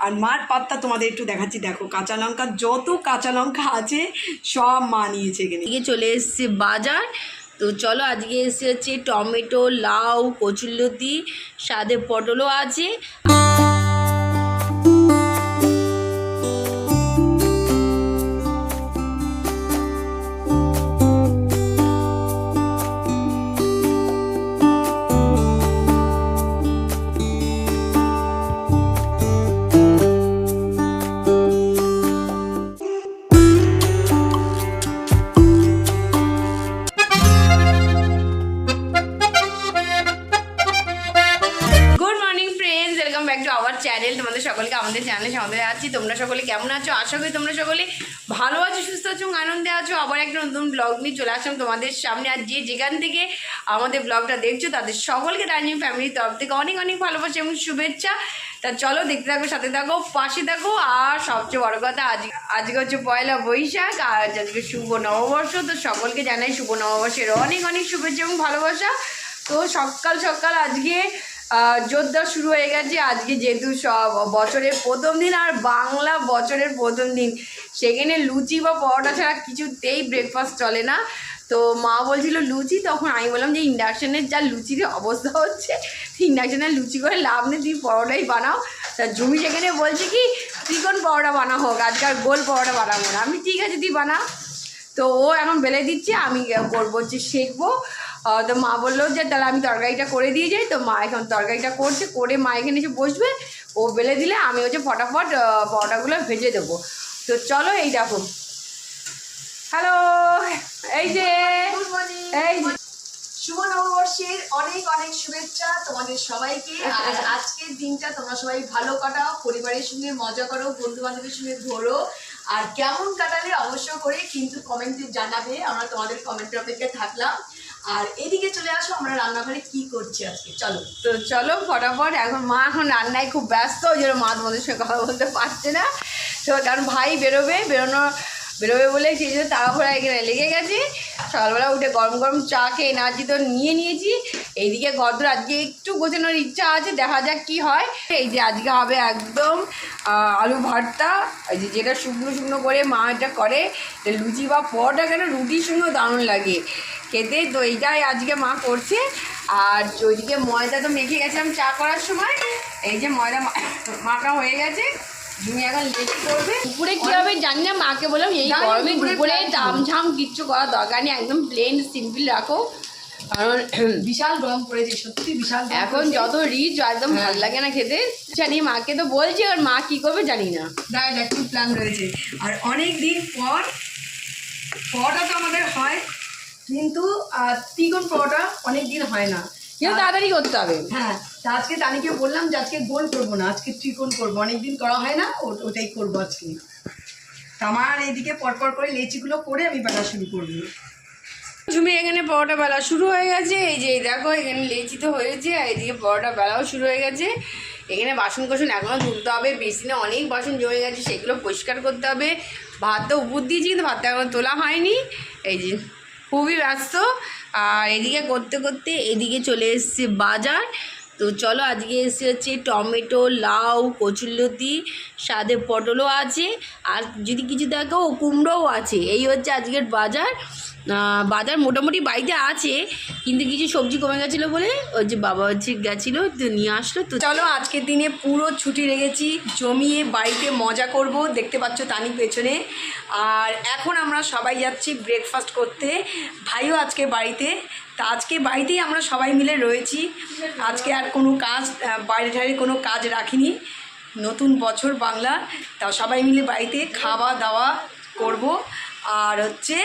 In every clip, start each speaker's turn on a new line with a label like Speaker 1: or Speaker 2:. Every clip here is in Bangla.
Speaker 1: আর মার পাত্তা তোমাদের একটু দেখাচ্ছি, দেখো কাঁচা লঙ্কা, যত কাঁচা লঙ্কা আছে সব মা নিয়েছে এখানে। চলে এসছে বাজার। তো চলো, আজকে এসে হচ্ছে টমেটো, লাউ, কচুরলতি, সাথে পটলও আছে। চ্যানেল তোমাদের সকলকে আমাদের চ্যানেলে স্বাগত আছি। তোমরা সকলে কেমন আছো? আশা করি তোমরা সকলে ভালো আছো, সুস্থ আছো, আনন্দে আছো। আবার একটা নতুন ব্লগ নিয়ে চলে আসলাম তোমাদের সামনে। আর যে যেখান থেকে আমাদের ব্লগটা দেখছো তাদের সকলকে রানিং ফ্যামিলির তরফ থেকে অনেক অনেক ভালোবাসা এবং শুভেচ্ছা। তা চলো, দেখতে থাকো, সাথে থাকো, পাশে থাকো। আর সবচেয়ে বড় কথা, আজকে হচ্ছে পয়লা বৈশাখ আর আজকে শুভ নববর্ষ। তো সকলকে জানাই শুভ নববর্ষের অনেক অনেক শুভেচ্ছা এবং ভালোবাসা। তো সকাল সকাল আজকে জোরদার শুরু হয়ে গেছে। আজকে যেহেতু সব বছরের প্রথম দিন আর বাংলা বছরের প্রথম দিন, সেখানে লুচি বা পরোটা ছাড়া কিছুতেই ব্রেকফাস্ট চলে না। তো মা বলছিল লুচি, তখন আমি বললাম যে ইন্ডাকশানের যা লুচির অবস্থা হচ্ছে, ইন্ডাকশানের লুচি করে লাভ নেই, তুই পরোটাই বানাও। তা জমি সেখানে বলছে কি ত্রিকোণ পরোটা বানা হোক, আজকে আর গোল পরোটা বানাবো না। আমি ঠিক আছে তুই বানা। তো ও এখন বেলে দিচ্ছে, আমি করবো হচ্ছে শেখবো। তো মা বললো যে তাহলে আমি তরকারিটা করে দিয়ে যাই। তো মা এখন তরকারিটা করছে, করে মা এখানে এসে বসবে, ও বেলে দিলে আমি হচ্ছে ফটাফট পরোটাগুলো ভেজে দেবো। তো চলো, এই দেখো, হ্যালো, এই যে এই
Speaker 2: শুভ নববর্ষের অনেক অনেক শুভেচ্ছা তোমাদের সবাইকে। আর আজকের দিনটা তোমরা সবাই ভালো কাটাও, পরিবারের সঙ্গে মজা করো, বন্ধু বান্ধবের সঙ্গে ঘোরো। আর কেমন কাটালে অবশ্য করে কিন্তু কমেন্টে জানাবে, আমরা তোমাদের কমেন্টের অপেক্ষায় থাকলাম। আর এদিকে চলে আসো, আমরা রান্নাঘরে কি করছি আজকে, চলো।
Speaker 1: তো চলো ফটাফট, এখন মা এখন রান্নায় খুব ব্যস্ত, ওই জন্য মা তোমাদের সঙ্গে কথা বলতে পারছে না। তো কারণ ভাই বেরোবে বলে সেই জন্য তাড়াহুড়া এখানে লেগে গেছে। সকালবেলা উঠে গরম গরম চা খেয়ে এনার্জি তো নিয়ে নিয়েছি। এইদিকে ঘরদোর আজকে একটু গোছানোর ইচ্ছা আছে, দেখা যাক কি হয়। এই যে আজকে হবে একদম আলু ভর্তা, এই যে যেটা শুকনো শুকনো করে মা এটা করে, লুচি বা পরোটা কেন রুটির সঙ্গেও দারুণ লাগে খেতে। তো এইটাই আজকে মা করছে। আর ওইদিকে ময়দা তো মেখে গেছিলাম চা করার সময়, এই যে ময়দা মাখা হয়ে গেছে। তুমি এখন লেচি করবে, দুপুরে কী হবে জানি না। মাকে বললাম এই গরমে দুপুরে দামঝাম কিচ্ছু করার দরকার নেই, একদম প্লেন সিম্পল রাখো, কারণ
Speaker 2: বিশাল গরম পড়েছে, সত্যি বিশাল।
Speaker 1: এখন যত রিচ একদম ভালো লাগে না খেতে। জানি মাকে তো বলছি, আর মা কী করবে জানি না।
Speaker 2: দাঁড়ায় একটু প্ল্যান রয়েছে। আর অনেক দিন পর পরোটা তো আমাদের হয়, কিন্তু ত্রিকোণ পরোটা অনেক দিন হয় না,
Speaker 1: কিন্তু তাড়াতাড়ি করতে হবে।
Speaker 2: হ্যাঁ, তা আজকে তানিকে বললাম যে আজকে গোল করবো না, আজকে ত্রিকোণ করবো, অনেকদিন করা হয় না, ওটাই করবো আজকে। আমার এইদিকে পরপর করে লেচিগুলো করে আমি বেলা শুরু করবো।
Speaker 1: ঝুমি এখানে পরোটা বেলা শুরু হয়ে গেছে। এই যে দেখো, এখানে লেচি তো হয়েছে, আর এইদিকে পরোটা বেলাও শুরু হয়ে গেছে। এখানে বাসন কোসন এখনও ধুতে হবে, বেসিনে অনেক বাসন জমে গেছে, সেগুলো পরিষ্কার করতে হবে। ভাত তো উপর দিয়েছি, কিন্তু ভাতটা এখনো তোলা হয়নি। এই যে খুবই ব্যস্ত। আর এদিকে করতে করতে এদিকে চলে এসছে বাজার। তো চলো, আজকে এসে হচ্ছে টমেটো, লাউ, কচুরলতি, সাথে পটলও আছে, আর যদি কিছু দেখো কুমড়োও আছে। এই হচ্ছে আজকের বাজার। বাজার মোটামুটি বাড়িতে আছে, কিন্তু কিছু সবজি কমে গেছিলো বলে ওই যে বাবা হচ্ছে গেছিলো, তো নিয়ে আসলো। তো চলো, আজকের দিনে পুরো ছুটি রেখেছি, জমিয়ে বাড়িতে মজা করব। দেখতে পাচ্ছ তানি পেছনে। আর এখন আমরা সবাই যাচ্ছি ব্রেকফাস্ট করতে, ভাইও আজকে বাড়িতে। তা আজকে বাড়িতেই আমরা সবাই মিলে রয়েছি। আজকে আর কোনো কাজ, বাইরে ঠাইরে কোনো কাজ রাখিনি। নতুন বছর বাংলা, তা সবাই মিলে বাড়িতে খাওয়া দাওয়া করব। আর হচ্ছে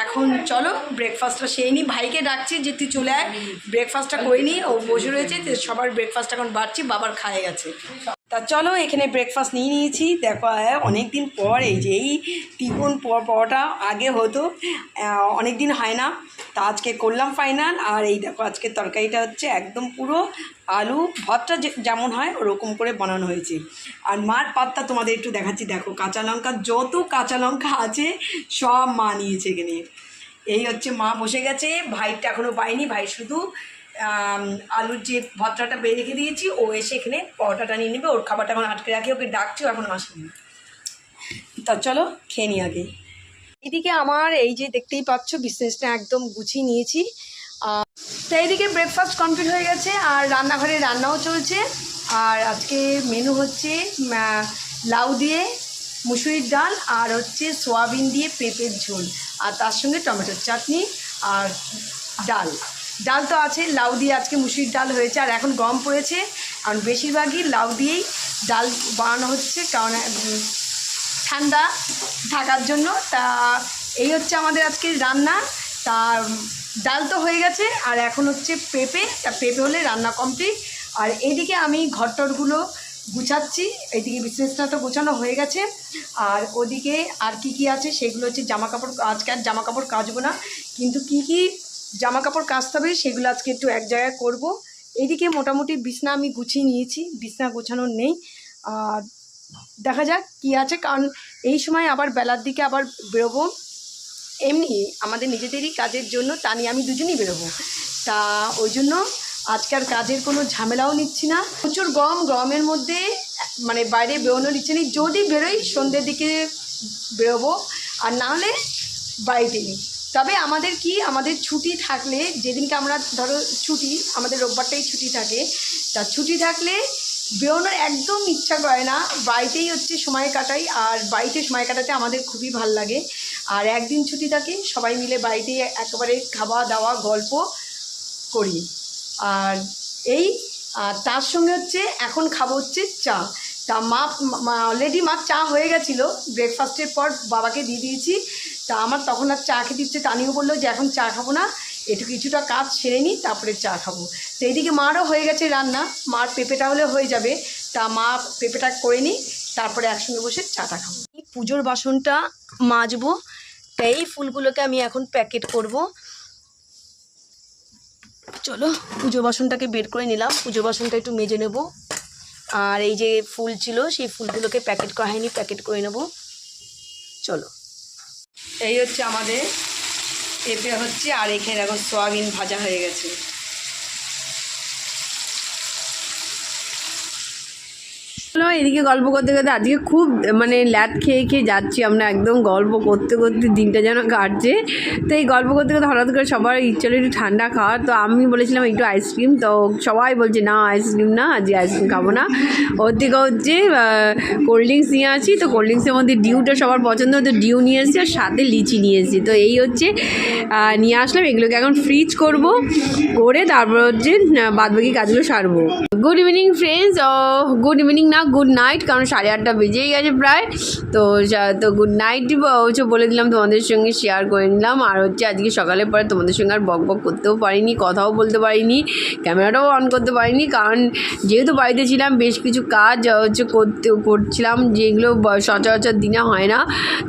Speaker 1: এখন চলো ব্রেকফাস্টটা সেই নিই। ভাইকে ডাকছি যে তুই চলে আয়, ব্রেকফাস্টটা করে নিই। ও বসে রয়েছে, তো সবার ব্রেকফাস্ট এখন বাড়ছি, বাবার খায়ে গেছে। তা চলো, এখানে ব্রেকফাস্ট নিয়ে নিয়েছি। দেখো অনেক দিন পর এই যে এই ত্রিকোণ পরোটা আগে হতো, অনেক দিন হয় না, তা আজকে করলাম ফাইনাল। আর এই দেখো আজকে তরকারিটা হচ্ছে একদম পুরো আলু ভর্তা যেমন হয় ওরকম করে বানানো হয়েছে। আর মার পাত্তা তোমাদের একটু দেখাচ্ছি, দেখো কাঁচা লঙ্কা, যত কাঁচা লঙ্কা আছে সব মা নিয়েছে এখানে। এই হচ্ছে মা বসে গেছে, ভাইটা এখনও পায়নি, ভাই শুধু
Speaker 3: আলুর যে ভর্তাটা বেড়ে রেখে দিয়েছি, ও এসে এখানে পরোটাটা নিয়ে নেবে। ওর খাবারটা এখন আটকে রাখি, ওকে ডাকছি, এখন আসেনি। তা চলো খেয়ে নিই আগে। এদিকে আমার এই যে দেখতেই পাচ্ছ বিজনেসটা একদম গুছিয়ে নিয়েছি। তো এইদিকে ব্রেকফাস্ট কমপ্লিট হয়ে গেছে আর রান্নাঘরে রান্নাও চলছে। আর আজকে মেনু হচ্ছে লাউ দিয়ে মুসুরির ডাল আর হচ্ছে সোয়াবিন দিয়ে পেঁপের ঝোল, আর তার সঙ্গে টমেটোর চাটনি আর ডাল। ডাল তো আছে, লাউ দিয়ে আজকে মুসুরির ডাল হয়েছে। আর এখন গরম পড়েছে, কারণ বেশিরভাগই লাউ দিয়েই ডাল বানানো হচ্ছে, কারণ ঠান্ডা থাকার জন্য। তা এই হচ্ছে আমাদের আজকের রান্না। তা ডাল তো হয়ে গেছে, আর এখন হচ্ছে পেঁপে। তা পেঁপে হলে রান্না কমপ্লিট। আর এইদিকে আমি ঘরটরগুলো গুছাচ্ছি। এইদিকে বিজনেসটা তো গোছানো হয়ে গেছে, আর ওদিকে আর কি আছে সেগুলো হচ্ছে জামাকাপড়। আজকে আর জামাকাপড় কাচবো না, কিন্তু কি জামাকাপড় কাচতে হবে সেগুলো আজকে একটু এক জায়গায় করব। এইদিকে মোটামুটি বিছনা আমি গুছিয়ে নিয়েছি, বিছনা গোছানোর নেই। আর দেখা যাক কী আছে, কারণ এই সময় আবার বেলার দিকে আবার বেরোবো, এমনি আমাদের নিজেদেরই কাজের জন্য। তা নিয়ে আমি দুজনেই বেরোবো। তা ওই জন্য আজকাল কাজের কোনো ঝামেলাও নিচ্ছি না। প্রচুর গরমের মধ্যে মানে বাইরে বেরোনোর ইচ্ছে নেই। যদি বেরোই সন্ধ্যের দিকে বেরোবো, আর না হলে বাড়িতেই। তবে আমাদের ছুটি থাকলে, যেদিনকে আমরা ধরো ছুটি, আমাদের রোববারটাই ছুটি থাকে, তা ছুটি থাকলে বেরোনোর একদম ইচ্ছা করে না, বাড়িতেই হচ্ছে সময় কাটাই। আর বাড়িতে সময় কাটাতে আমাদের খুবই ভাল লাগে। আর একদিন ছুটি থাকে, সবাই মিলে বাড়িতে একেবারে খাওয়া দাওয়া গল্প করি। আর তার সঙ্গে হচ্ছে এখন খাবো হচ্ছে চা। তা অলরেডি মা চা হয়ে গেছিলো, ব্রেকফাস্টের পর বাবাকে দিয়ে দিয়েছি। তা আমার তখন আর চা খেতে ইচ্ছে, তানিও বললো যে এখন চা খাবো না, একটু কিছুটা কাজ সেরে নিই তারপরে চা খাবো। তো এইদিকে মারও হয়ে গেছে রান্না, মার পেঁপেটা হলে হয়ে যাবে। তা মা পেঁপেটা করে নিই, তারপরে একসঙ্গে বসে চাটা খাবো। পুজোর বাসনটা মাজবো, তাই এই ফুলগুলোকে আমি এখন প্যাকেট করব। চলো পুজো বাসনটাকে বের করে নিলাম, পুজো বাসনটা একটু মেজে নেব। আর এই যে ফুল ছিল সেই ফুলগুলোকে প্যাকেট করা হয়নি, প্যাকেট করে নেব। চলো, এই হচ্ছে আমাদের পেঁপে হচ্ছে, আর এখানে এখন সয়াবিন ভাজা হয়ে গেছে।
Speaker 1: এদিকে গল্প করতে করতে আজকে খুব মানে ল্যাদ খেয়ে যাচ্ছি আমরা, একদম গল্প করতে করতে দিনটা যেন কাটছে। তো এই গল্প করতে করতে হঠাৎ করে সবার ইচ্ছা হলো একটু ঠান্ডা খাওয়ার। তো আমি বলেছিলাম একটু আইসক্রিম, তো সবাই বলছে না আইসক্রিম না, আজকে আইসক্রিম খাবো না। ওর থেকে হচ্ছে কোল্ড ড্রিঙ্কস নিয়ে আসি। তো কোল্ড ড্রিঙ্কসের মধ্যে ডিউটা সবার পছন্দ, তো ডিউ নিয়ে এসেছি, আর সাথে লিচি নিয়ে এসেছি। তো এই হচ্ছে নিয়ে আসলাম, এগুলোকে এখন ফ্রিজ করে তারপর হচ্ছে বাদবাকি কাজগুলো সারবো। Good evening friends, good evening না, গুড নাইট, কারণ 8:30 বেজেই গেছে প্রায়। তো গুড নাইট হচ্ছে বলে দিলাম, তোমাদের সঙ্গে শেয়ার করে নিলাম। আর হচ্ছে আজকে সকালে পরে তোমাদের সঙ্গে আর বক করতেও পারিনি, কথাও বলতে পারিনি, ক্যামেরাটাও অন করতে পারিনি, কারণ যেহেতু বাড়িতে ছিলাম বেশ কিছু কাজ হচ্ছে করছিলাম, যেগুলো সচরাচর দিনে হয় না।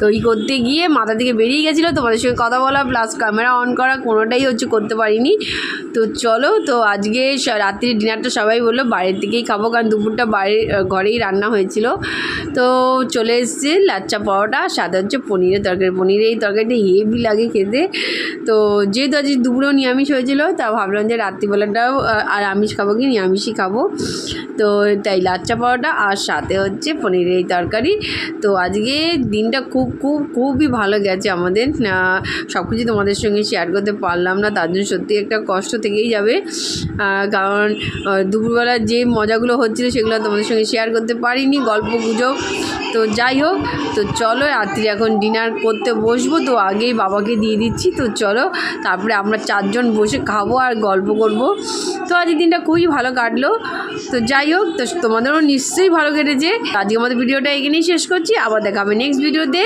Speaker 1: তো এই করতে গিয়ে মাথা থেকে বেরিয়ে গেছিলো, তোমাদের সঙ্গে কথা বলা প্লাস ক্যামেরা অন করা কোনোটাই হচ্ছে করতে পারিনি। তো চলো, তো আজকে রাত্রির ডিনারটা সবাই বললো বাইরের থেকেই খাবো, কারণ দুপুরটা ঘরেই রান্না হয়েছিল। তো চলে এসেছে লাচ্চা পরোটা, সাথে হচ্ছে পনিরের তরকারি। পনিরের এই তরকারিটা হেভি লাগে খেতে। তো যেহেতু আজকে দুপুরেও নিরামিষ হয়েছিল, তা ভাবলাম যে রাত্রিবেলাটাও আর আমিষ খাবো কি নিরামিষই খাবো। তো তাই লাচ্চা পরোটা আর সাথে হচ্ছে পনিরের এই তরকারি। তো আজকে দিনটা খুবই ভালো গেছে আমাদের। সব কিছু তোমাদের সঙ্গে শেয়ার করতে পারলাম না, তার জন্য সত্যি একটা কষ্ট থেকেই যাবে, কারণ দুপুরবেলা যে মজাগুলো হচ্ছিলো সেগুলো তোমাদের সঙ্গে শেয়ার করতে পারিনি, গল্প গুজব। তো যাই হোক, তো চলো রাত্রি এখন ডিনার করতে বসবো। তো আগেই বাবাকে দিয়ে দিচ্ছি। তো চলো তারপরে আমরা 4 জন বসে খাবো আর গল্প করব। তো আজকের দিনটা খুবই ভালো কাটলো। তো যাই হোক, তো তোমাদেরও নিশ্চয়ই ভালো কেটেছে। আজকে আমাদের ভিডিওটা এখানেই শেষ করছি, আবার দেখাবে নেক্সট ভিডিওতে।